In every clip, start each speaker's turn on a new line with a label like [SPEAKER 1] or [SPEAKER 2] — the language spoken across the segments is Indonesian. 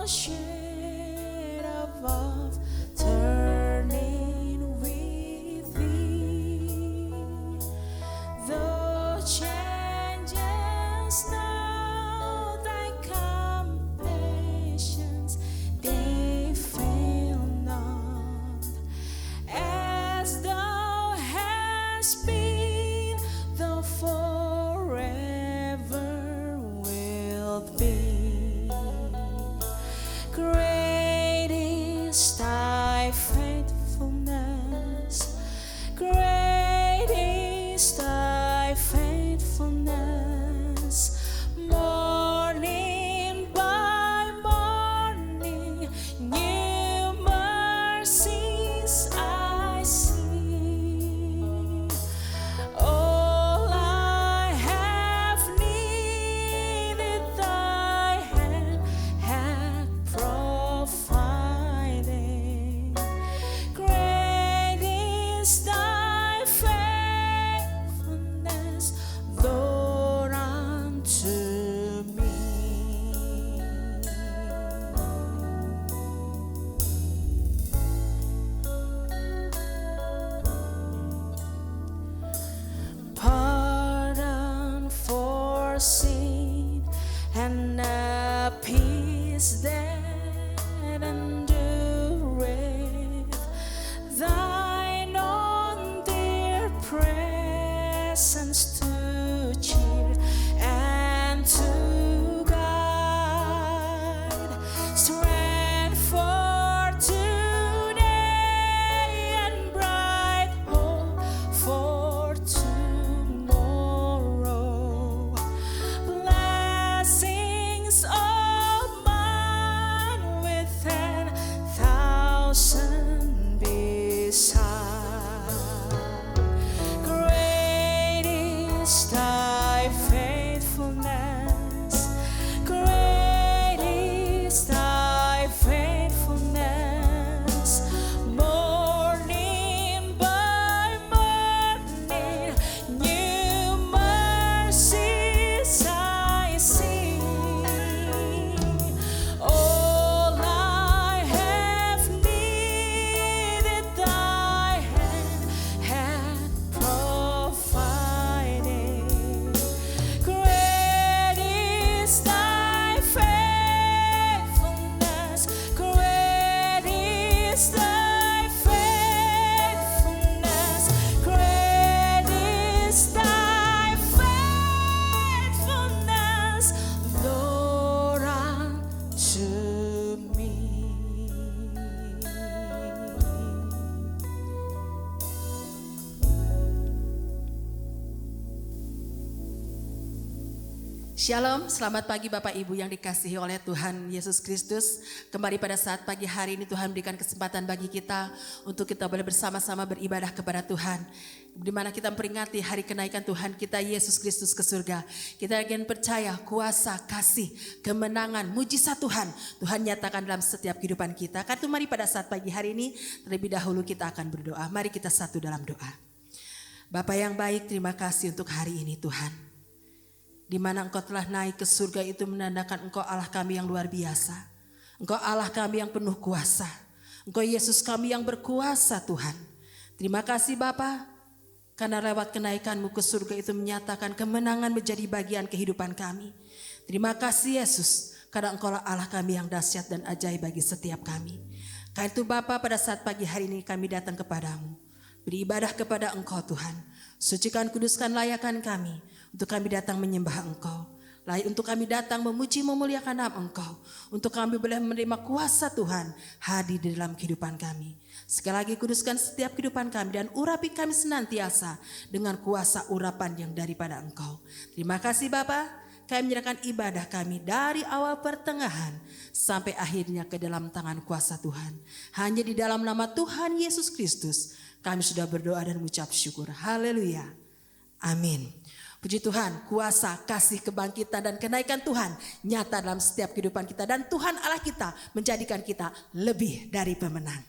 [SPEAKER 1] shade above, turning with thee. Though changes now, thy compassions they fail not. As thou hast been, thou forever wilt be. Great is thy faithfulness. Great is thy faithfulness. Morning by morning, new mercies I see. All I have needed, thy hand hath provided. Great is thy faithfulness, Lord, unto me. Pardon for sin and a peace that endureth, thine own dear presence to cheer and to guide, strength for today and bright hope for tomorrow. Blessings of mine with 10,000 beside. Great is thy faithfulness. Great is thy faithfulness. Morning by morning, new mercies I see. All I have needed, thy hand hath provided. Great is thy faithfulness. Great is thy faithfulness. Great is thy faithfulness, Lord, unto me.
[SPEAKER 2] Shalom, selamat pagi Bapak Ibu yang dikasihi oleh Tuhan Yesus Kristus. Kembali pada saat pagi hari ini Tuhan berikan kesempatan bagi kita untuk kita boleh bersama-sama beribadah kepada Tuhan. Di mana kita memperingati hari kenaikan Tuhan kita Yesus Kristus ke surga. Kita akan percaya kuasa, kasih, kemenangan, mujizat Tuhan nyatakan dalam setiap kehidupan kita. Karena itu mari pada saat pagi hari ini terlebih dahulu kita akan berdoa. Mari kita satu dalam doa. Bapa yang baik, terima kasih untuk hari ini Tuhan. Di mana Engkau telah naik ke surga itu menandakan Engkau Allah kami yang luar biasa. Engkau Allah kami yang penuh kuasa. Engkau Yesus kami yang berkuasa Tuhan. Terima kasih Bapa, karena lewat kenaikan-Mu ke surga itu menyatakan kemenangan menjadi bagian kehidupan kami. Terima kasih Yesus, karena Engkau Allah kami yang dahsyat dan ajaib bagi setiap kami. Karena itu Bapa, pada saat pagi hari ini kami datang kepadamu, beribadah kepada Engkau Tuhan. Sucikan, kuduskan, layakan kami, untuk kami datang menyembah Engkau. Untuk kami datang memuji memuliakan nama Engkau. Untuk kami boleh menerima kuasa Tuhan hadir di dalam kehidupan kami. Sekali lagi kuduskan setiap kehidupan kami dan urapi kami senantiasa dengan kuasa urapan yang daripada Engkau. Terima kasih Bapa, kami menyerahkan ibadah kami dari awal pertengahan sampai akhirnya ke dalam tangan kuasa Tuhan. Hanya di dalam nama Tuhan Yesus Kristus kami sudah berdoa dan mengucap syukur. Haleluya. Amin. Puji Tuhan, kuasa, kasih, kebangkitan dan kenaikan Tuhan nyata dalam setiap kehidupan kita. Dan Tuhan Allah kita menjadikan kita lebih dari pemenang.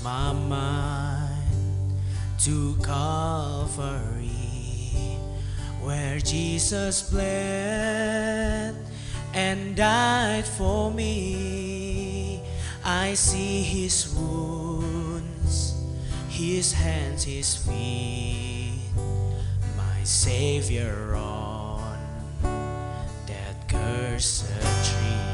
[SPEAKER 3] my mind to Calvary, where Jesus bled and died for me. I see his wounds, his hands, his feet, my Savior on that cursed tree.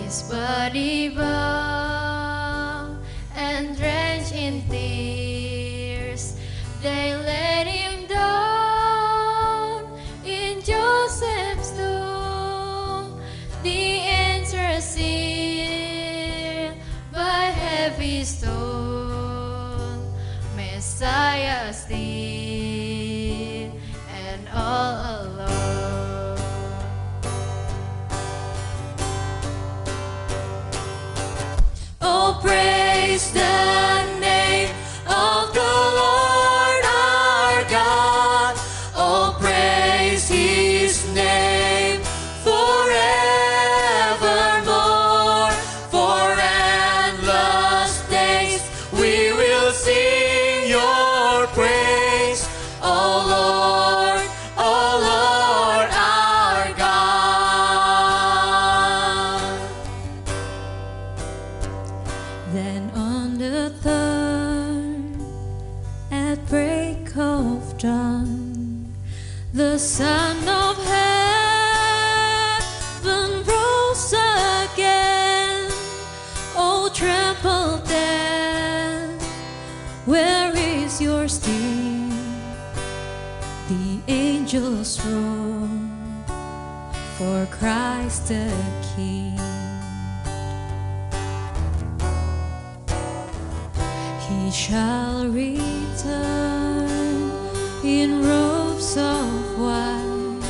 [SPEAKER 4] His body bound and drenched in tears, they laid him down in Joseph's tomb. The answer sealed by heavy stone, Messiah still and all alone.
[SPEAKER 1] Oh, praise the name of the Lord our God. Oh, praise his name forevermore. For endless days we will sing your praise. Oh Lord our God.
[SPEAKER 4] Then on the third, at break of dawn, the Son of Heaven rose again. Oh, trampled death, where is your sting? The angels roar for Christ the King. He shall return in robes of white.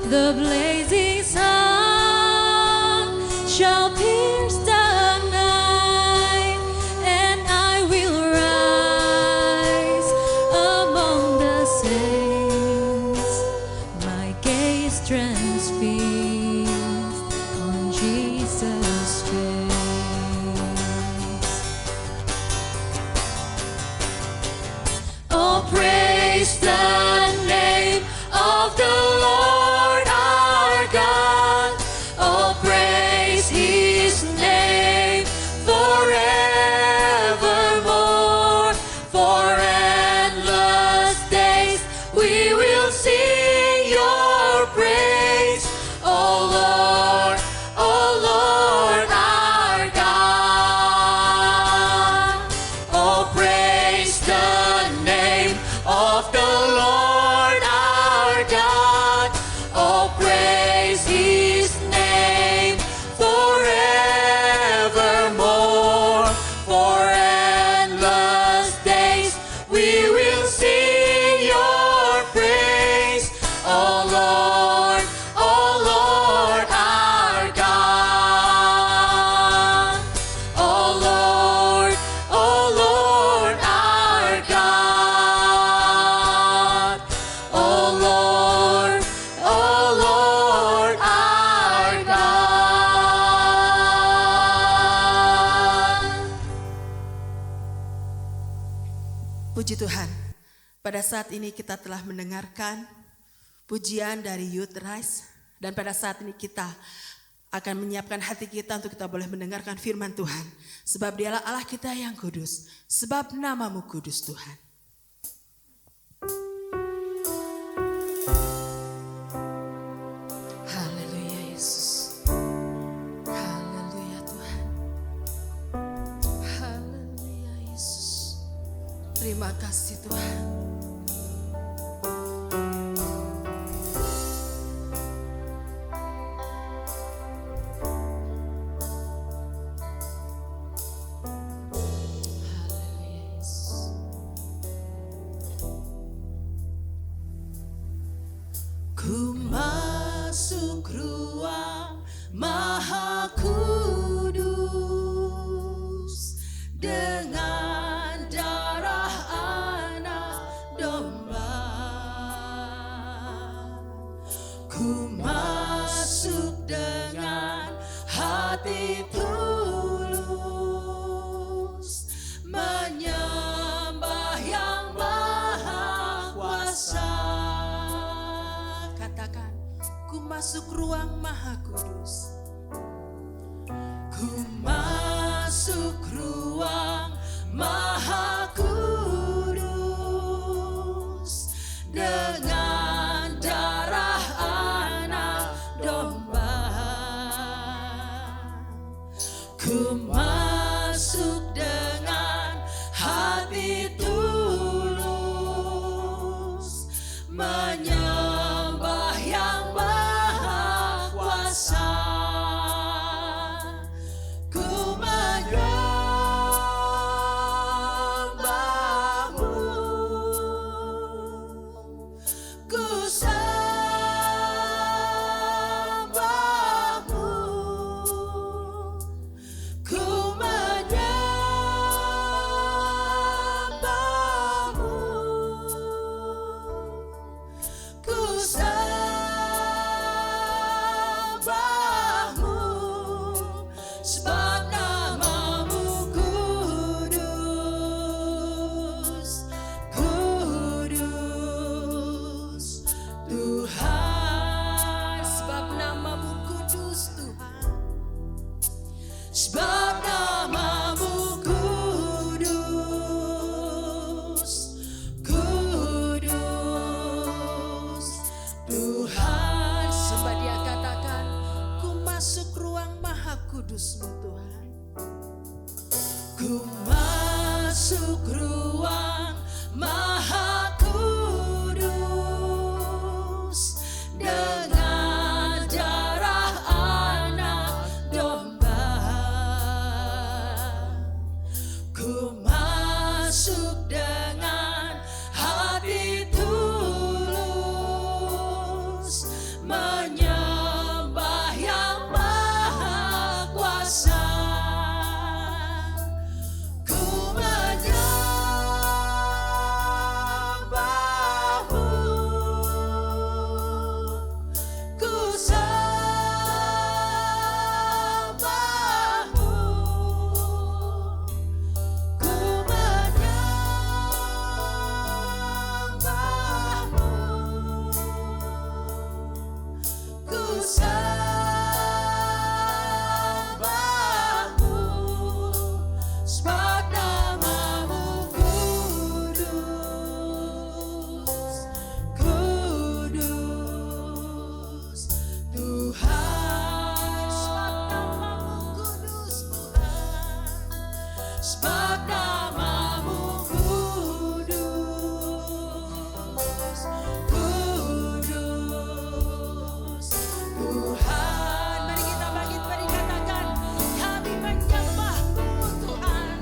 [SPEAKER 4] The blazing sun shall pierce the night, and I will rise among the saints. My gaze transfixed on Jesus' face.
[SPEAKER 1] Oh, praise the name of the Lord our God. Oh, praise his name forevermore. For endless days we will sing your praise. Oh Lord our God. Oh, praise the name of the Lord our God. Oh, praise his name forevermore. For endless days we will sing your praise. Oh Lord our God. Oh Lord our God. Oh Lord our God.
[SPEAKER 2] Puji Tuhan, pada saat ini kita telah mendengarkan pujian dari Youth Rise, dan pada saat ini kita akan menyiapkan hati kita untuk kita boleh mendengarkan firman Tuhan. Sebab dialah Allah kita yang kudus, sebab namamu kudus Tuhan. Haleluya Yesus. Haleluya Tuhan. Haleluya Yesus. Terima kasih Tuhan. Haleluya Yesus.
[SPEAKER 1] Ku masuk ruang maha kudus dengan darah anak domba. Ku masuk dengan masuk ruang Maha Kudus. Ku masuk ruang Maha Kudus dengan darah anak domba. Ku masuk dengan hati tulus menyembah yang maha kuasa. Ku menyembahmu, ku sembahmu, ku menyembahmu, ku sembahmu, sebab namamu kudus, kudus Tuhan. Sebab namamu kudus Tuhan, sebab namamu kudus, kudus Tuhan. Sebab dia katakan, ku masuk ruang Maha Kudusmu Tuhan. Ku masuk ruang Maha Kudus dengan darah anak domba. Ku masuk dengan hati tulus menyembah yang maha kuasa. Ku menyembahmu, ku sembahmu, ku menyembahmu, ku sembahmu, sebab namamu kudus, kudus Tuhan. Sebab namamu kudus, kudus Tuhan. Mari kita bangkit, mari katakan, kami menyembahmu Tuhan.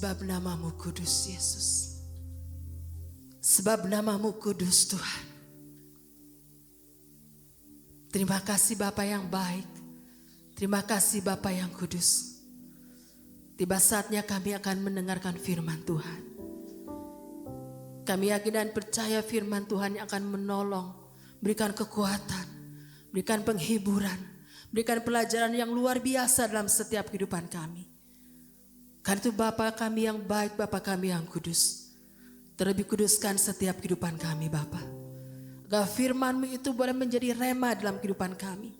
[SPEAKER 2] Sebab namamu kudus Yesus. Sebab namamu kudus Tuhan. Terima kasih Bapa yang baik. Terima kasih Bapa yang kudus. Tiba saatnya kami akan mendengarkan firman Tuhan. Kami yakin dan percaya firman Tuhan yang akan menolong, berikan kekuatan, berikan penghiburan, berikan pelajaran yang luar biasa dalam setiap kehidupan kami. Karena itu Bapa kami yang baik, Bapa kami yang kudus. Terlebih kuduskan setiap kehidupan kami Bapa. Agar firman-Mu itu boleh menjadi rema dalam kehidupan kami.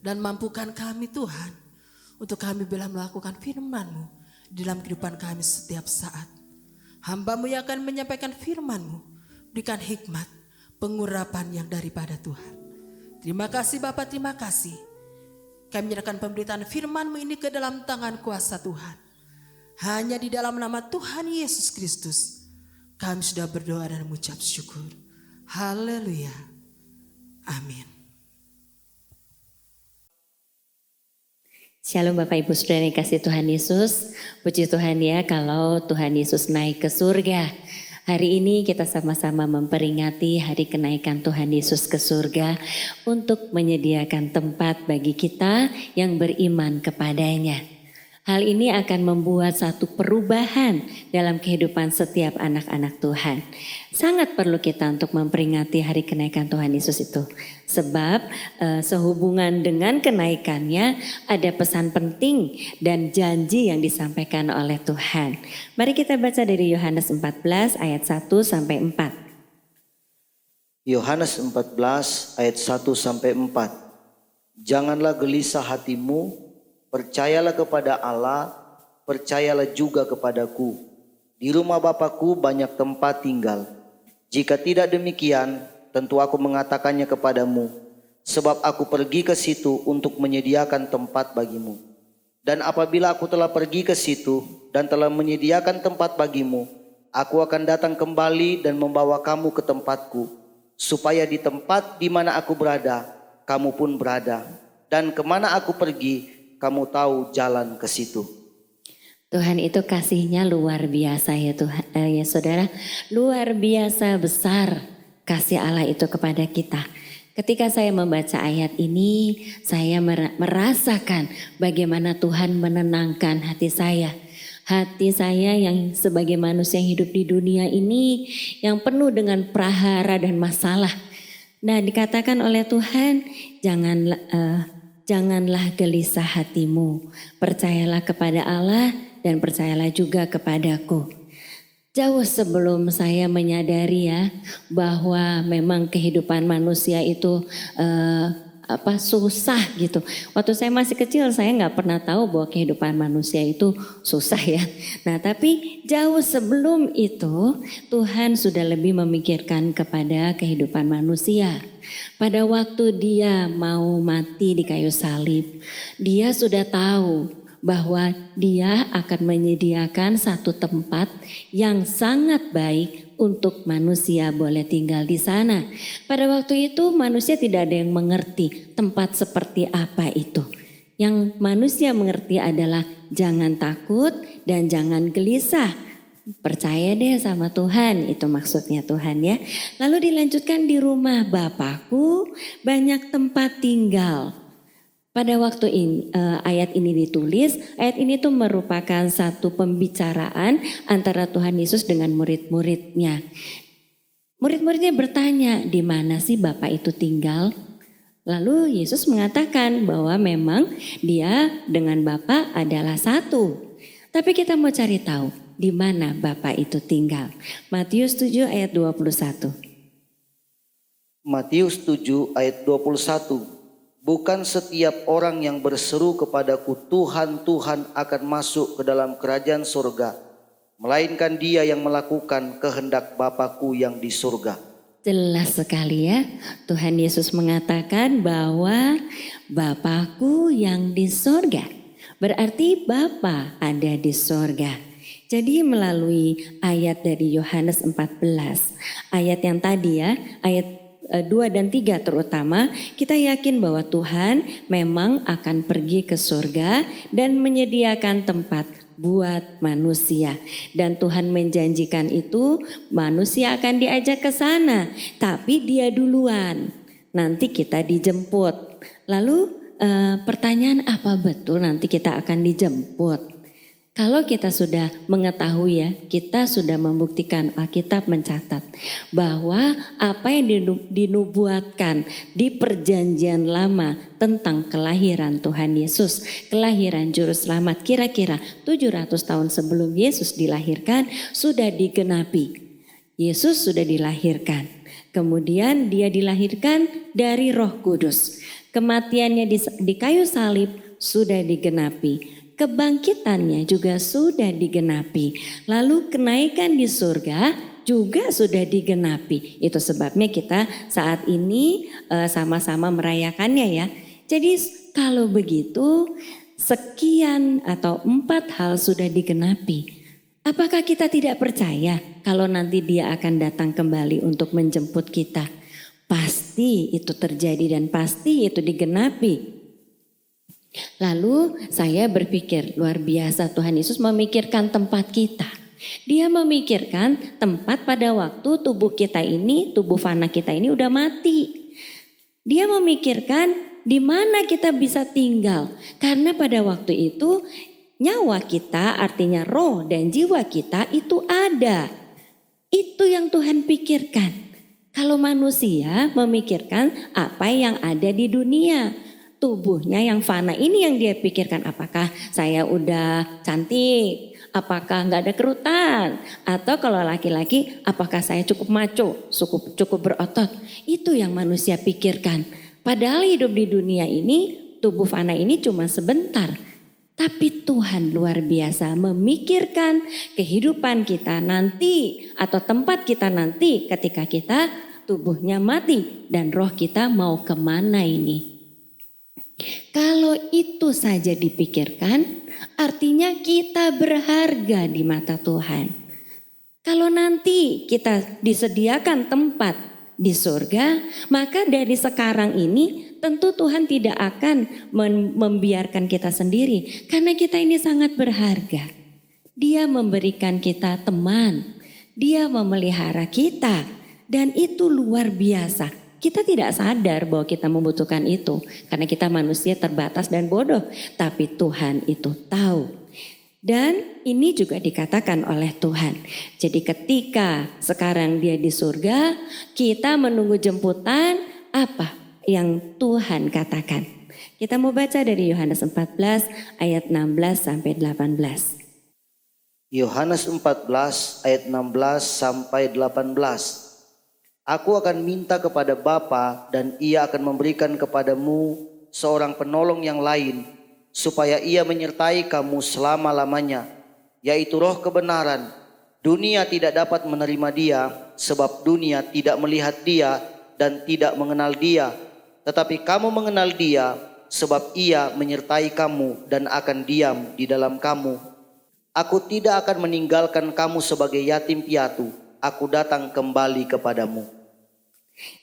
[SPEAKER 2] Dan mampukan kami Tuhan untuk kami bila melakukan firman-Mu dalam kehidupan kami setiap saat. Hamba-Mu yang akan menyampaikan firman-Mu, berikan hikmat, pengurapan yang daripada Tuhan. Terima kasih Bapa, terima kasih. Kami menyerahkan pemberitaan firman-Mu ini ke dalam tangan kuasa Tuhan. Hanya di dalam nama Tuhan Yesus Kristus kami sudah berdoa dan mengucap syukur. Haleluya. Amin.
[SPEAKER 5] Shalom Bapak Ibu Saudara yang kasih Tuhan Yesus. Puji Tuhan ya kalau Tuhan Yesus naik ke surga. Hari ini kita sama-sama memperingati hari kenaikan Tuhan Yesus ke surga untuk menyediakan tempat bagi kita yang beriman kepadanya. Hal ini akan membuat satu perubahan dalam kehidupan setiap anak-anak Tuhan. Sangat perlu kita untuk memperingati hari kenaikan Tuhan Yesus itu. Sebab sehubungan dengan kenaikannya ada pesan penting dan janji yang disampaikan oleh Tuhan. Mari kita baca dari Yohanes 14 ayat 1 sampai 4.
[SPEAKER 6] Yohanes 14 ayat 1 sampai 4. Janganlah gelisah hatimu, percayalah kepada Allah, percayalah juga kepadaku. Di rumah Bapakku banyak tempat tinggal. Jika tidak demikian, tentu aku mengatakannya kepadamu, sebab aku pergi ke situ untuk menyediakan tempat bagimu. Dan apabila aku telah pergi ke situ dan telah menyediakan tempat bagimu, aku akan datang kembali dan membawa kamu ke tempatku, supaya di tempat di mana aku berada, kamu pun berada. Dan kemana aku pergi, kamu tahu jalan ke situ.
[SPEAKER 5] Tuhan itu kasihnya luar biasa ya Tuhan, ya saudara. Luar biasa besar kasih Allah itu kepada kita. Ketika saya membaca ayat ini, saya merasakan bagaimana Tuhan menenangkan hati saya. Hati saya yang sebagai manusia yang hidup di dunia ini yang penuh dengan prahara dan masalah. Nah, dikatakan oleh Tuhan, janganlah gelisah hatimu, percayalah kepada Allah dan percayalah juga kepadaku. Jauh sebelum saya menyadari ya bahwa memang kehidupan manusia itu susah gitu. Waktu saya masih kecil saya nggak pernah tahu bahwa kehidupan manusia itu susah ya. Nah tapi jauh sebelum itu Tuhan sudah lebih memikirkan kepada kehidupan manusia. Pada waktu dia mau mati di kayu salib, dia sudah tahu bahwa dia akan menyediakan satu tempat yang sangat baik untuk manusia boleh tinggal di sana. Pada waktu itu manusia tidak ada yang mengerti tempat seperti apa itu. Yang manusia mengerti adalah jangan takut dan jangan gelisah. Percaya deh sama Tuhan, itu maksudnya Tuhan ya. Lalu dilanjutkan di rumah Bapakku banyak tempat tinggal. Pada waktu ayat ini ditulis, ayat ini tuh merupakan satu pembicaraan antara Tuhan Yesus dengan murid-muridnya. Murid-muridnya bertanya, di mana sih Bapa itu tinggal? Lalu Yesus mengatakan bahwa memang dia dengan Bapa adalah satu. Tapi kita mau cari tahu di mana Bapa itu tinggal. Matius 7 ayat 21.
[SPEAKER 6] Matius 7 ayat 21. Bukan setiap orang yang berseru kepadaku Tuhan, Tuhan akan masuk ke dalam kerajaan surga, melainkan dia yang melakukan kehendak Bapakku yang di surga.
[SPEAKER 5] Jelas sekali ya, Tuhan Yesus mengatakan bahwa Bapakku yang di surga. Berarti Bapa ada di surga. Jadi melalui ayat dari Yohanes 14, ayat yang tadi ya, ayat 2 dan 3 terutama, kita yakin bahwa Tuhan memang akan pergi ke surga dan menyediakan tempat buat manusia. Dan Tuhan menjanjikan itu manusia akan diajak ke sana, tapi dia duluan. Nanti kita dijemput. Lalu pertanyaan, apa betul nanti kita akan dijemput? Kalau kita sudah mengetahui ya, kita sudah membuktikan, Alkitab mencatat bahwa apa yang dinubuatkan di perjanjian lama tentang kelahiran Tuhan Yesus, kelahiran Juru Selamat kira-kira 700 tahun sebelum Yesus dilahirkan sudah digenapi. Yesus sudah dilahirkan, kemudian dia dilahirkan dari Roh Kudus. Kematiannya di kayu salib sudah digenapi. Kebangkitannya juga sudah digenapi. Lalu kenaikan di surga juga sudah digenapi. Itu sebabnya kita saat ini sama-sama merayakannya ya. Jadi kalau begitu sekian atau 4 hal sudah digenapi. Apakah kita tidak percaya kalau nanti dia akan datang kembali untuk menjemput kita? Pasti itu terjadi dan pasti itu digenapi. Lalu saya berpikir luar biasa Tuhan Yesus memikirkan tempat kita. Dia memikirkan tempat pada waktu tubuh kita ini, tubuh fana kita ini udah mati. Dia memikirkan di mana kita bisa tinggal. Karena pada waktu itu nyawa kita artinya roh dan jiwa kita itu ada. Itu yang Tuhan pikirkan. Kalau manusia memikirkan apa yang ada di dunia. Tubuhnya yang fana ini yang dia pikirkan, apakah saya udah cantik, apakah nggak ada kerutan, atau kalau laki-laki apakah saya cukup maco, cukup berotot. Itu yang manusia pikirkan. Padahal hidup di dunia ini, tubuh fana ini cuma sebentar. Tapi Tuhan luar biasa memikirkan kehidupan kita nanti atau tempat kita nanti ketika kita tubuhnya mati dan roh kita mau kemana ini. Kalau itu saja dipikirkan, artinya kita berharga di mata Tuhan. Kalau nanti kita disediakan tempat di surga, maka dari sekarang ini tentu Tuhan tidak akan membiarkan kita sendiri. Karena kita ini sangat berharga. Dia memberikan kita teman, dia memelihara kita dan itu luar biasa. Kita tidak sadar bahwa kita membutuhkan itu karena kita manusia terbatas dan bodoh. Tapi Tuhan itu tahu. Dan ini juga dikatakan oleh Tuhan. Jadi ketika sekarang dia di surga, kita menunggu jemputan apa yang Tuhan katakan. Kita mau baca dari Yohanes 14 ayat 16 sampai 18.
[SPEAKER 6] Yohanes 14 ayat 16 sampai 18. Aku akan minta kepada Bapa dan ia akan memberikan kepadamu seorang penolong yang lain supaya ia menyertai kamu selama-lamanya, yaitu Roh kebenaran. Dunia tidak dapat menerima dia sebab dunia tidak melihat dia dan tidak mengenal dia. Tetapi kamu mengenal dia sebab ia menyertai kamu dan akan diam di dalam kamu. Aku tidak akan meninggalkan kamu sebagai yatim piatu. Aku datang kembali kepadamu.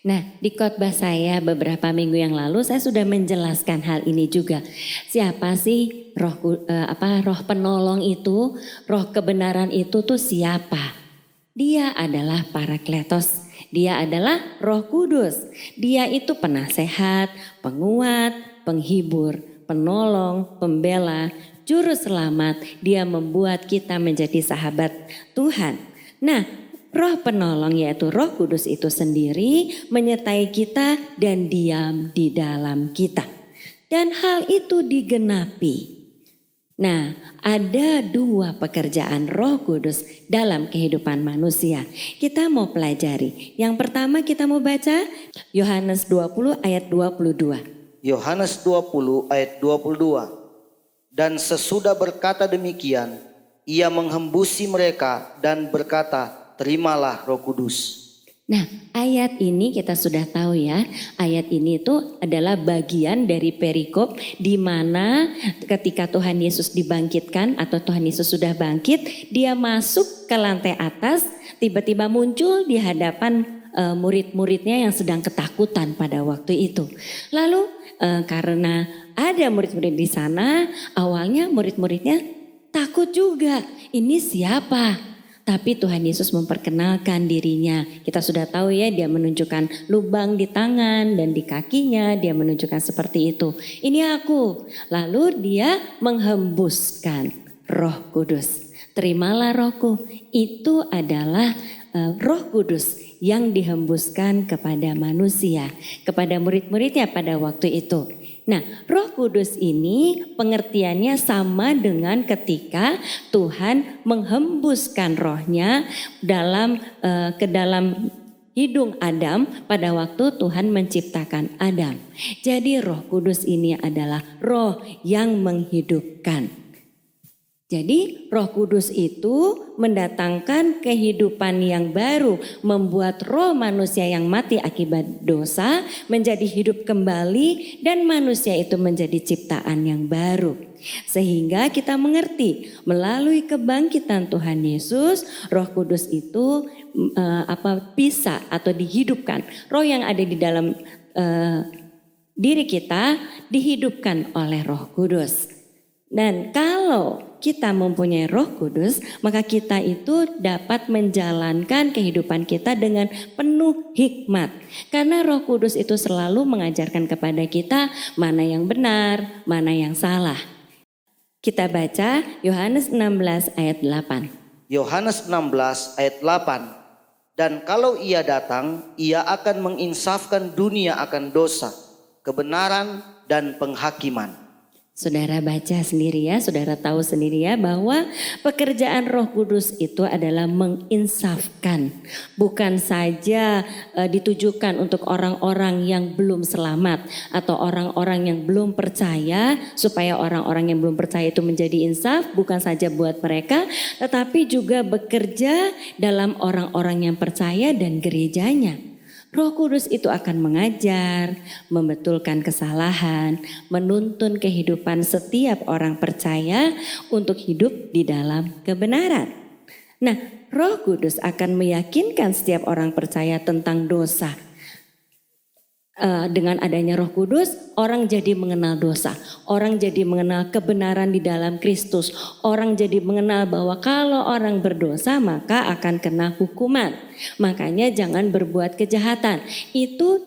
[SPEAKER 5] Nah, di khotbah saya beberapa minggu yang lalu saya sudah menjelaskan hal ini juga. Siapa sih roh penolong itu, roh kebenaran itu tuh siapa? Dia adalah Parakletos. Dia adalah Roh Kudus. Dia itu penasehat, penguat, penghibur, penolong, pembela, juru selamat. Dia membuat kita menjadi sahabat Tuhan. Nah, Roh penolong yaitu Roh Kudus itu sendiri menyertai kita dan diam di dalam kita. Dan hal itu digenapi. Nah, ada 2 pekerjaan Roh Kudus dalam kehidupan manusia. Kita mau pelajari. Yang pertama kita mau baca Yohanes 20 ayat 22.
[SPEAKER 6] Yohanes 20 ayat 22. Dan sesudah berkata demikian, ia menghembusi mereka dan berkata, terimalah Roh Kudus.
[SPEAKER 5] Nah, ayat ini kita sudah tahu ya. Ayat ini itu adalah bagian dari perikop di mana ketika Tuhan Yesus dibangkitkan atau Tuhan Yesus sudah bangkit, dia masuk ke lantai atas, tiba-tiba muncul di hadapan murid-muridnya yang sedang ketakutan pada waktu itu. Lalu karena ada murid-murid di sana, awalnya murid-muridnya takut juga. Ini siapa? Tapi Tuhan Yesus memperkenalkan dirinya. Kita sudah tahu ya, dia menunjukkan lubang di tangan dan di kakinya, dia menunjukkan seperti itu. Ini aku. Lalu dia menghembuskan Roh Kudus. Terimalah rohku. Itu adalah Roh Kudus yang dihembuskan kepada manusia, kepada murid-muridnya pada waktu itu. Nah, Roh Kudus ini pengertiannya sama dengan ketika Tuhan menghembuskan rohnya ke dalam hidung Adam pada waktu Tuhan menciptakan Adam. Jadi Roh Kudus ini adalah roh yang menghidupkan. Jadi Roh Kudus itu mendatangkan kehidupan yang baru, membuat roh manusia yang mati akibat dosa menjadi hidup kembali dan manusia itu menjadi ciptaan yang baru. Sehingga kita mengerti melalui kebangkitan Tuhan Yesus, Roh Kudus itu bisa atau dihidupkan. Roh yang ada di dalam diri kita dihidupkan oleh Roh Kudus. Dan kalau kita mempunyai Roh Kudus, maka kita itu dapat menjalankan kehidupan kita dengan penuh hikmat. Karena Roh Kudus itu selalu mengajarkan kepada kita mana yang benar, mana yang salah. Kita baca Yohanes 16 ayat 8.
[SPEAKER 6] Yohanes 16 ayat 8. Dan kalau ia datang, ia akan menginsafkan dunia akan dosa, kebenaran dan penghakiman.
[SPEAKER 5] Saudara baca sendiri ya, saudara tahu sendiri ya bahwa pekerjaan Roh Kudus itu adalah menginsafkan. Bukan saja ditujukan untuk orang-orang yang belum selamat atau orang-orang yang belum percaya, supaya orang-orang yang belum percaya itu menjadi insaf, bukan saja buat mereka, tetapi juga bekerja dalam orang-orang yang percaya dan gerejanya. Roh Kudus itu akan mengajar, membetulkan kesalahan, menuntun kehidupan setiap orang percaya untuk hidup di dalam kebenaran. Nah, Roh Kudus akan meyakinkan setiap orang percaya tentang dosa. Dengan adanya Roh Kudus, orang jadi mengenal dosa, orang jadi mengenal kebenaran di dalam Kristus, orang jadi mengenal bahwa kalau orang berdosa maka akan kena hukuman. Makanya jangan berbuat kejahatan. Itu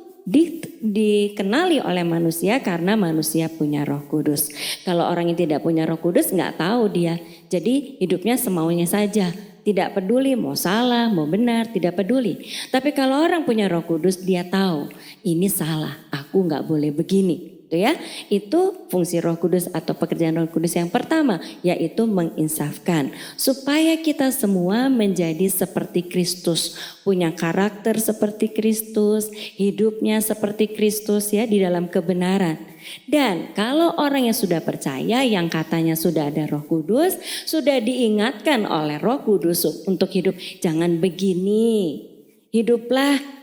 [SPEAKER 5] dikenali oleh manusia karena manusia punya Roh Kudus. Kalau orang yang tidak punya Roh Kudus nggak tahu dia, jadi hidupnya semaunya saja. Tidak peduli mau salah, mau benar, tidak peduli. Tapi kalau orang punya Roh Kudus, dia tahu ini salah, aku nggak boleh begini. Itu ya, itu fungsi Roh Kudus atau pekerjaan Roh Kudus yang pertama, yaitu menginsafkan. Supaya kita semua menjadi seperti Kristus, punya karakter seperti Kristus, hidupnya seperti Kristus ya di dalam kebenaran. Dan kalau orang yang sudah percaya, yang katanya sudah ada Roh Kudus, sudah diingatkan oleh Roh Kudus untuk hidup. Jangan begini, hiduplah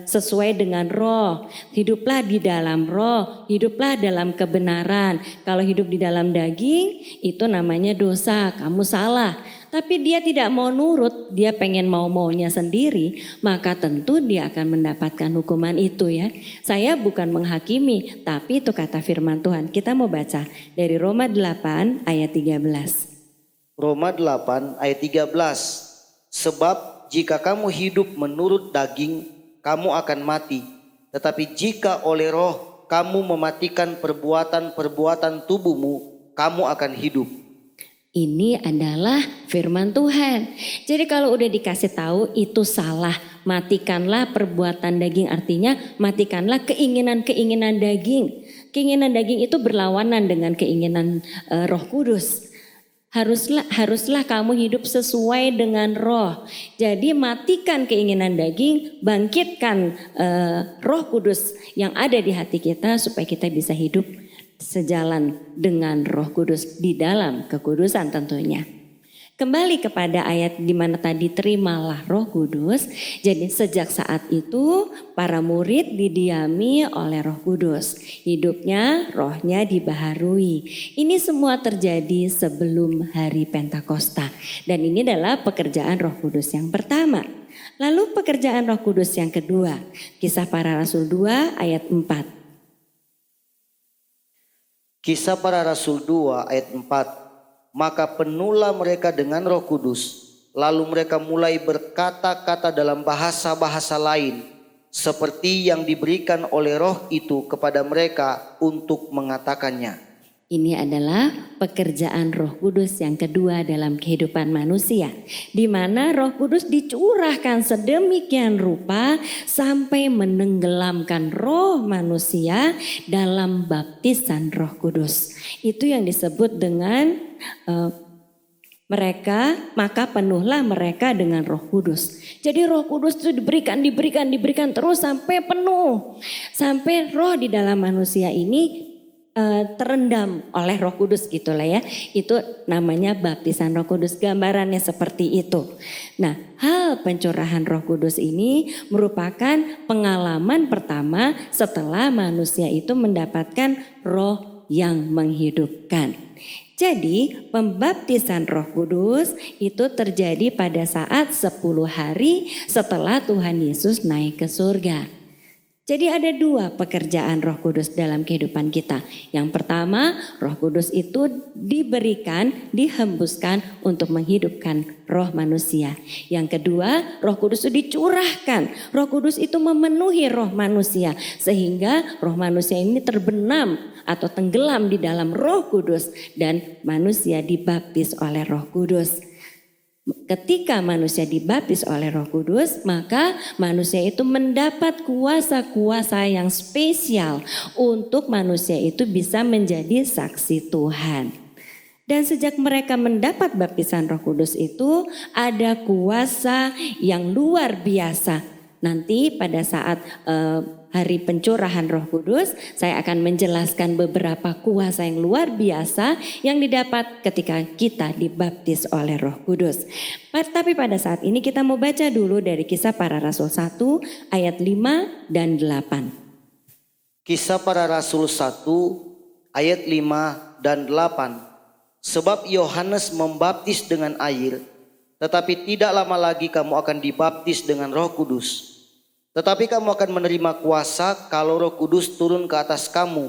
[SPEAKER 5] sesuai dengan roh, hiduplah di dalam roh, hiduplah dalam kebenaran. Kalau hidup di dalam daging itu namanya dosa, kamu salah. Tapi dia tidak mau nurut, dia pengen mau-maunya sendiri, maka tentu dia akan mendapatkan hukuman itu ya. Saya bukan menghakimi, tapi itu kata firman Tuhan. Kita mau baca dari Roma 8 ayat 13.
[SPEAKER 6] Roma 8 ayat 13. Sebab jika kamu hidup menurut daging, kamu akan mati. Tetapi jika oleh roh kamu mematikan perbuatan-perbuatan tubuhmu, kamu akan hidup.
[SPEAKER 5] Ini adalah firman Tuhan. Jadi kalau udah dikasih tahu itu salah, matikanlah perbuatan daging, artinya matikanlah keinginan-keinginan daging. Keinginan daging itu berlawanan dengan keinginan Roh Kudus. Haruslah kamu hidup sesuai dengan roh. Jadi matikan keinginan daging, bangkitkan Roh Kudus yang ada di hati kita supaya kita bisa hidup sejalan dengan Roh Kudus di dalam kekudusan tentunya. Kembali kepada ayat di mana tadi terimalah Roh Kudus. Jadi sejak saat itu para murid didiami oleh Roh Kudus. Hidupnya, rohnya dibaharui. Ini semua terjadi sebelum hari Pentakosta. Dan ini adalah pekerjaan Roh Kudus yang pertama. Lalu pekerjaan Roh Kudus yang kedua. Kisah Para Rasul 2 ayat 4.
[SPEAKER 6] Kisah Para Rasul 2 ayat 4. maka penuhlah mereka dengan Roh Kudus. Lalu mereka mulai berkata-kata dalam bahasa-bahasa lain, seperti yang diberikan oleh Roh itu kepada mereka untuk mengatakannya.
[SPEAKER 5] Ini adalah pekerjaan Roh Kudus yang kedua dalam kehidupan manusia, di mana Roh Kudus dicurahkan sedemikian rupa sampai menenggelamkan roh manusia dalam baptisan Roh Kudus. Itu yang disebut dengan maka penuhlah mereka dengan Roh Kudus. Jadi Roh Kudus itu diberikan terus sampai penuh, sampai roh di dalam manusia ini terendam oleh Roh Kudus gitulah ya. Itu namanya baptisan Roh Kudus, gambarannya seperti itu. Nah, hal pencurahan Roh Kudus ini merupakan pengalaman pertama setelah manusia itu mendapatkan roh yang menghidupkan. Jadi pembaptisan Roh Kudus itu terjadi pada saat 10 hari setelah Tuhan Yesus naik ke surga. Jadi ada 2 pekerjaan Roh Kudus dalam kehidupan kita. Yang pertama, Roh Kudus itu dihembuskan untuk menghidupkan roh manusia. Yang kedua, Roh Kudus itu dicurahkan. Roh Kudus itu memenuhi roh manusia sehingga roh manusia ini terbenam atau tenggelam di dalam Roh Kudus dan manusia dibaptis oleh Roh Kudus. Ketika manusia dibaptis oleh Roh Kudus, maka manusia itu mendapat kuasa-kuasa yang spesial untuk manusia itu bisa menjadi saksi Tuhan. Dan sejak mereka mendapat baptisan Roh Kudus itu ada kuasa yang luar biasa. Nanti pada saat hari pencurahan Roh Kudus, saya akan menjelaskan beberapa kuasa yang luar biasa yang didapat ketika kita dibaptis oleh Roh Kudus. Tapi pada saat ini kita mau baca dulu dari Kisah Para Rasul 1 ayat 5 dan 8.
[SPEAKER 6] Kisah Para Rasul 1 ayat 5 dan 8. Sebab Yohanes membaptis dengan air, tetapi tidak lama lagi kamu akan dibaptis dengan Roh Kudus. Tetapi kamu akan menerima kuasa kalau Roh Kudus turun ke atas kamu,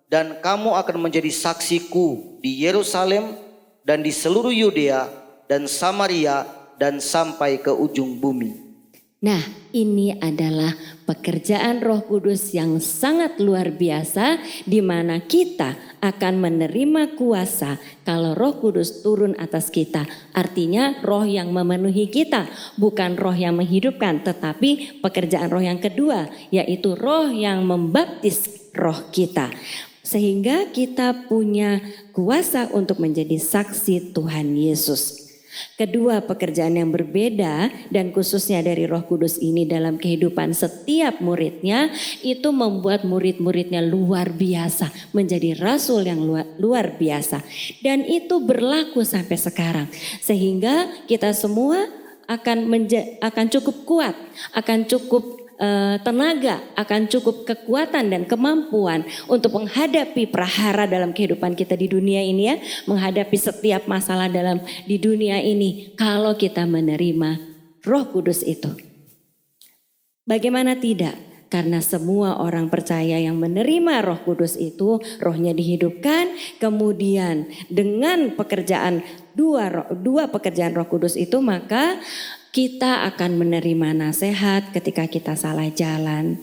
[SPEAKER 6] dan kamu akan menjadi saksiku di Yerusalem dan di seluruh Yudea dan Samaria dan sampai ke ujung bumi.
[SPEAKER 5] Nah, ini adalah pekerjaan Roh Kudus yang sangat luar biasa, di mana kita akan menerima kuasa kalau Roh Kudus turun atas kita. Artinya roh yang memenuhi kita, bukan roh yang menghidupkan, tetapi pekerjaan roh yang kedua, yaitu roh yang membaptis roh kita. Sehingga kita punya kuasa untuk menjadi saksi Tuhan Yesus. Kedua pekerjaan yang berbeda dan khususnya dari Roh Kudus ini dalam kehidupan setiap muridnya itu membuat murid-muridnya luar biasa, menjadi rasul yang luar biasa. Dan itu berlaku sampai sekarang, sehingga kita semua akan cukup kuat, akan cukup tenaga, akan cukup kekuatan dan kemampuan untuk menghadapi prahara dalam kehidupan kita di dunia ini ya, menghadapi setiap masalah di dunia ini kalau kita menerima Roh Kudus itu. Bagaimana tidak? Karena semua orang percaya yang menerima Roh Kudus itu, rohnya dihidupkan, kemudian dengan pekerjaan dua pekerjaan Roh Kudus itu, maka kita akan menerima nasihat ketika kita salah jalan.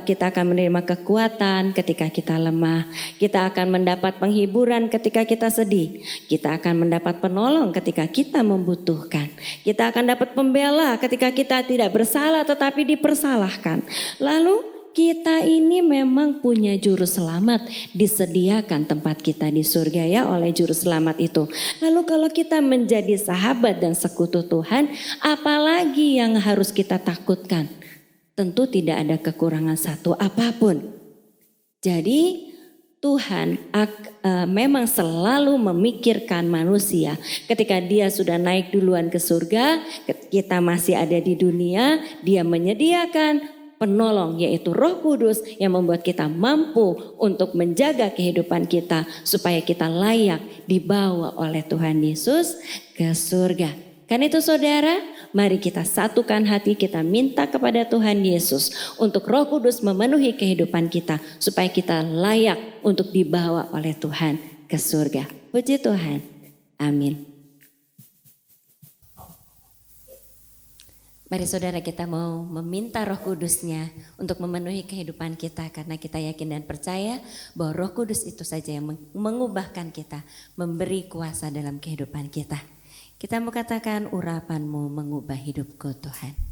[SPEAKER 5] Kita akan menerima kekuatan ketika kita lemah. Kita akan mendapat penghiburan ketika kita sedih. Kita akan mendapat penolong ketika kita membutuhkan. Kita akan dapat pembela ketika kita tidak bersalah tetapi dipersalahkan. Lalu kita ini memang punya juru selamat, disediakan tempat kita di surga ya oleh juru selamat itu. Lalu kalau kita menjadi sahabat dan sekutu Tuhan, apalagi yang harus kita takutkan? Tentu tidak ada kekurangan satu apapun. Jadi Tuhan memang selalu memikirkan manusia. Ketika dia sudah naik duluan ke surga, kita masih ada di dunia, dia menyediakan penolong yaitu Roh Kudus yang membuat kita mampu untuk menjaga kehidupan kita supaya kita layak dibawa oleh Tuhan Yesus ke surga. Karena itu saudara, mari kita satukan hati, kita minta kepada Tuhan Yesus untuk Roh Kudus memenuhi kehidupan kita supaya kita layak untuk dibawa oleh Tuhan ke surga. Puji Tuhan. Amin. Mari saudara, kita mau meminta Roh Kudus-Nya untuk memenuhi kehidupan kita, karena kita yakin dan percaya bahwa Roh Kudus itu saja yang mengubahkan kita, memberi kuasa dalam kehidupan kita. Kita mau katakan, urapan-Mu mengubah hidupku Tuhan.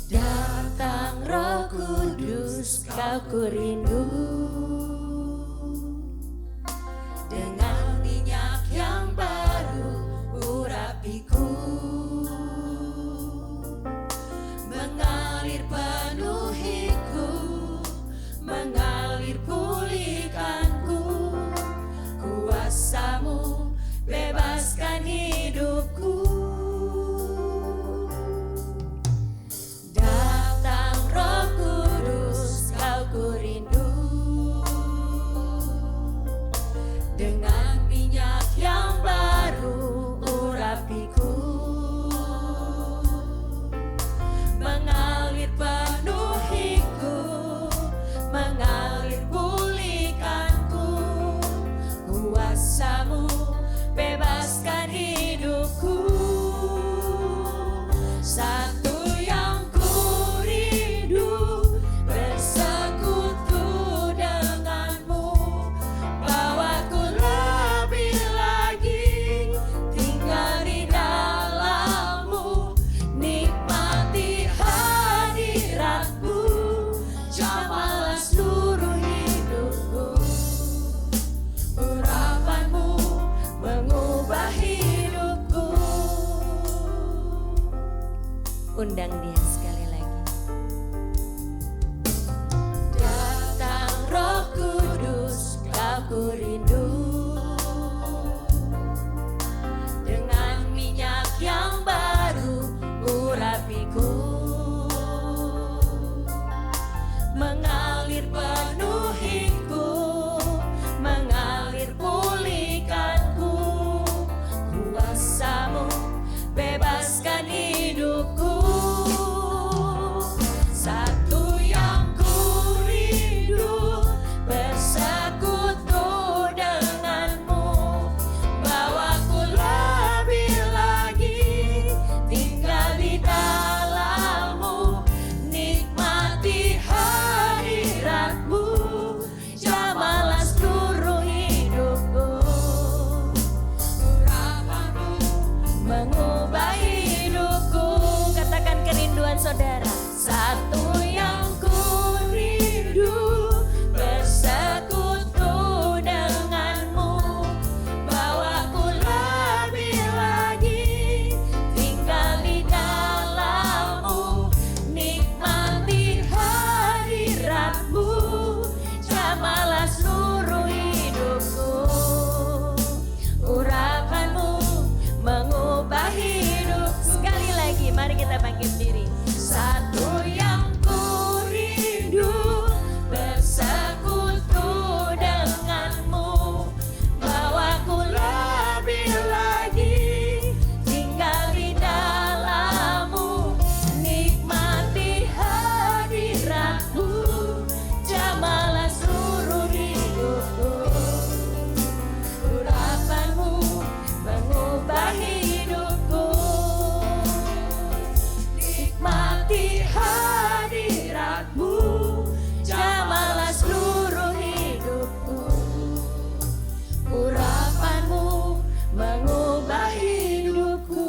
[SPEAKER 4] Datang Roh Kudus, kau ku rindu, dengan minyak yang baru urapiku, mengalir penuhiku, mengalir pulihkanku, kuasa-Mu bebaskan hidupku. Datang Roh Kudus, kau ku rindu, dengan minyak yang baru urapiku, mengalir penuhiku, mengalir pulihkanku, kuasa-Mu bebaskan hidupku. Satu yang ku rindu, bersekutu denganmu, bawaku lebih lagi, tinggal di dalammu, nikmati hadiratmu, jamalah seluruh hidupku. Urapan-Mu mengubah hidupku.
[SPEAKER 5] Undang dia sekali lagi.
[SPEAKER 4] Datang Roh Kudus, kau ku rindu, dengan minyak yang baru urapiku, mengalir penuhiku, mengalir pulihkanku, kuasa-Mu bebaskan hidupku. Satu yang ku rindu, bersekutu denganmu, bawaku lebih lagi, tinggal di dalammu, nikmati hadiratmu, jamalah seluruh hidupku. Urapan-Mu mengubah hidupku. Katakan kerinduan saudara. Satu yang ku rindu, bersekutu denganmu, bawaku lebih lagi, tinggal di dalammu, nikmati hadiratmu, jamalah seluruh hidupku. Urapan-Mu mengubah hidup. Sekali lagi, mari kita bangkit diri. Satu yang ku rindu, bersekutu denganmu, bawaku lebih lagi, tinggal di dalammu, nikmati hadiratmu, jamalah seluruh hidupku. Urapan-Mu mengubah hidupku, nikmati hadiratmu, jamalah seluruh hidupku. Urapan-Mu mengubah hidupku.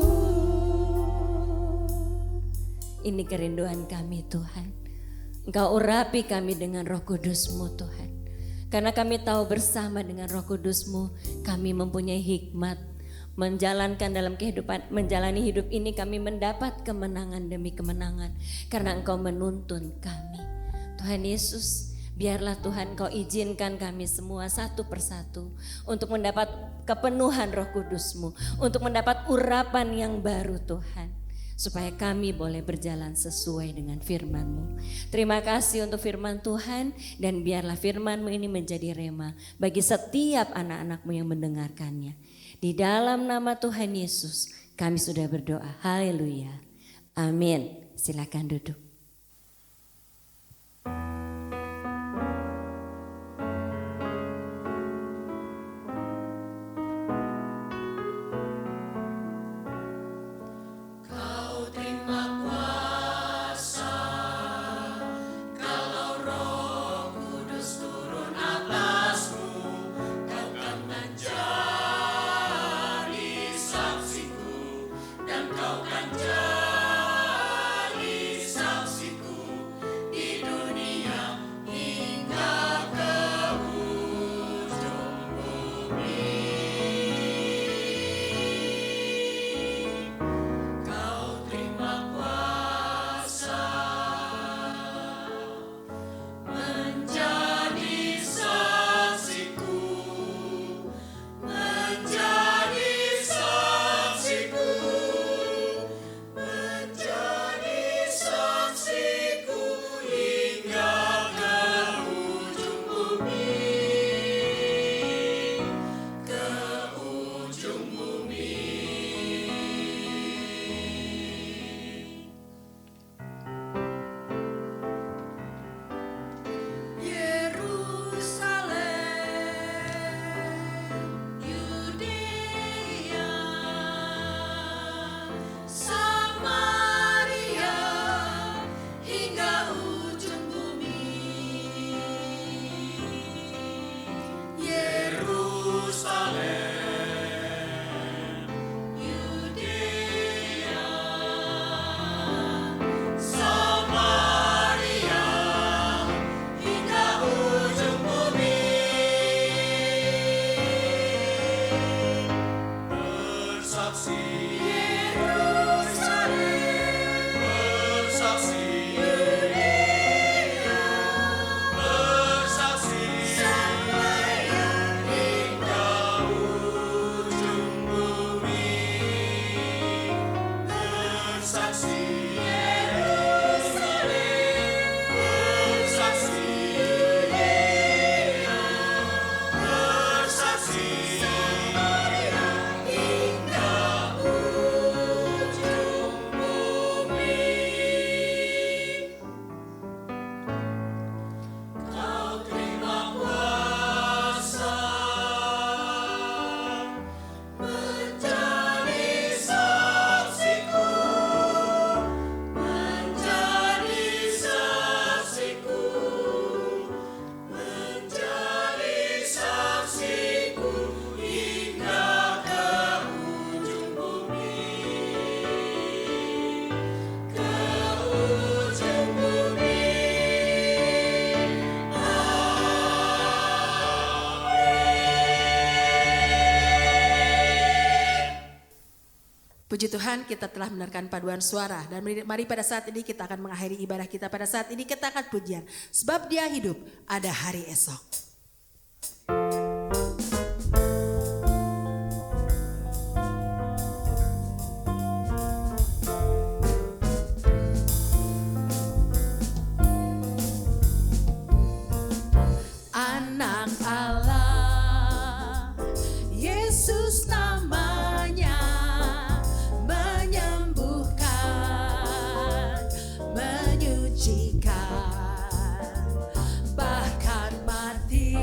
[SPEAKER 5] Ini kerinduan kami Tuhan. Engkau urapi kami dengan Roh Kudus-Mu Tuhan. Karena kami tahu bersama dengan Roh Kudus-Mu kami mempunyai hikmat menjalankan dalam kehidupan, menjalani hidup ini kami mendapat kemenangan demi kemenangan. Karena Engkau menuntun kami. Tuhan Yesus, biarlah Tuhan Kau izinkan kami semua satu persatu untuk mendapat kepenuhan Roh Kudus-Mu, untuk mendapat urapan yang baru Tuhan. supaya kami boleh berjalan sesuai dengan firman-Mu. Terima kasih untuk firman Tuhan, dan biarlah firman-Mu ini menjadi rema bagi setiap anak-anak-Mu yang mendengarkannya. Di dalam nama Tuhan Yesus kami sudah berdoa. Haleluya. Amin. Silakan duduk.
[SPEAKER 2] Puji Tuhan, kita telah mendengarkan paduan suara, dan mari pada saat ini kita akan mengakhiri ibadah kita. Pada saat ini kita akan pujian, sebab Dia hidup, ada hari esok. Anak Allah, Yesus namanya, menyembuhkan, menyucikan, bahkan mati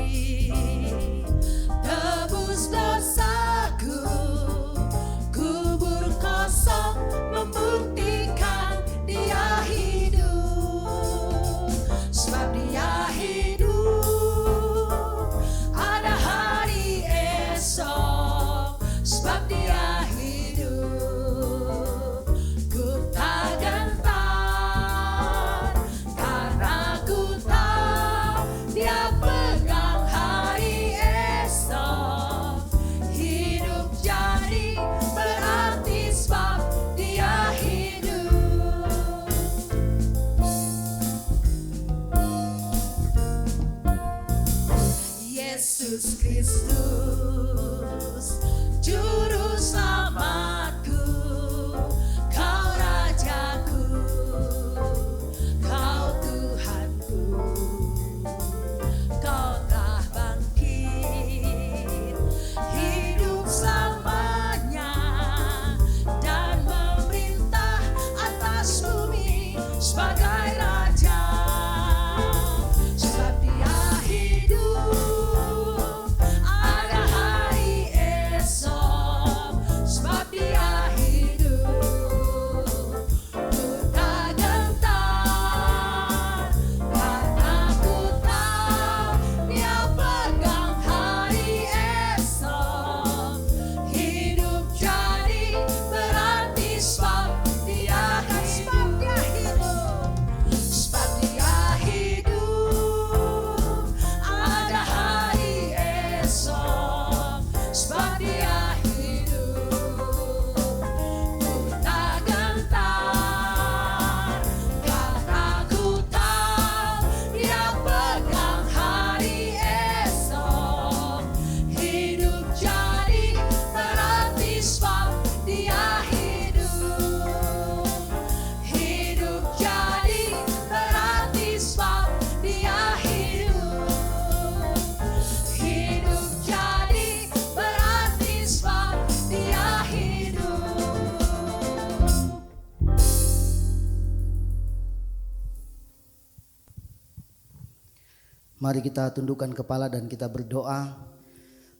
[SPEAKER 6] Mari kita tundukkan kepala dan kita berdoa.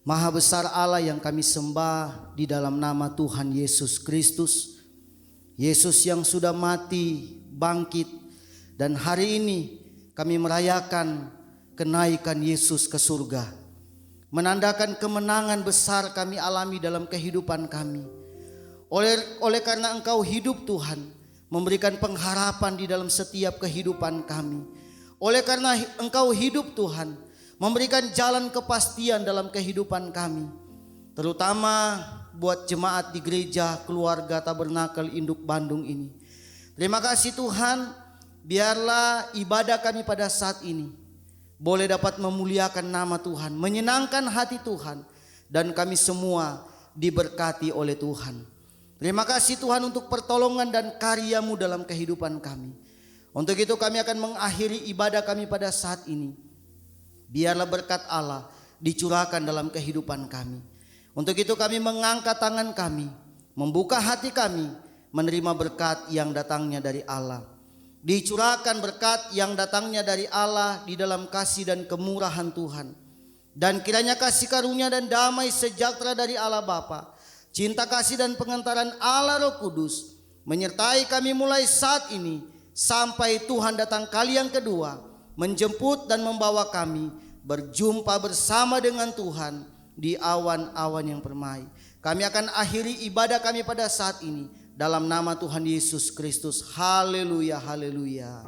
[SPEAKER 6] Maha besar Allah yang kami sembah di dalam nama Tuhan Yesus Kristus. Yesus yang sudah mati, bangkit, dan hari ini kami merayakan kenaikan Yesus ke surga. Menandakan kemenangan besar kami alami dalam kehidupan kami. Oleh karena Engkau hidup Tuhan, memberikan pengharapan di dalam setiap kehidupan kami. Oleh karena Engkau hidup Tuhan, memberikan jalan kepastian dalam kehidupan kami. Terutama buat jemaat di gereja keluarga Tabernakel Induk Bandung ini. Terima kasih Tuhan, biarlah ibadah kami pada saat ini boleh dapat memuliakan nama Tuhan, menyenangkan hati Tuhan, dan kami semua diberkati oleh Tuhan. Terima kasih Tuhan untuk pertolongan dan karya-Mu dalam kehidupan kami. Untuk itu kami akan mengakhiri ibadah kami pada saat ini. Biarlah berkat Allah dicurahkan dalam kehidupan kami. Untuk itu kami mengangkat tangan kami, membuka hati kami, menerima berkat yang datangnya dari Allah. Dicurahkan berkat yang datangnya dari Allah di dalam kasih dan kemurahan Tuhan. Dan kiranya kasih karunia dan damai sejahtera dari Allah Bapa, cinta kasih dan pengentaran Allah Roh Kudus menyertai kami mulai saat ini sampai Tuhan datang kali yang kedua, menjemput dan membawa kami berjumpa bersama dengan Tuhan di awan-awan yang permai. Kami akan akhiri ibadah kami pada saat ini dalam nama Tuhan Yesus Kristus. Haleluya, haleluya.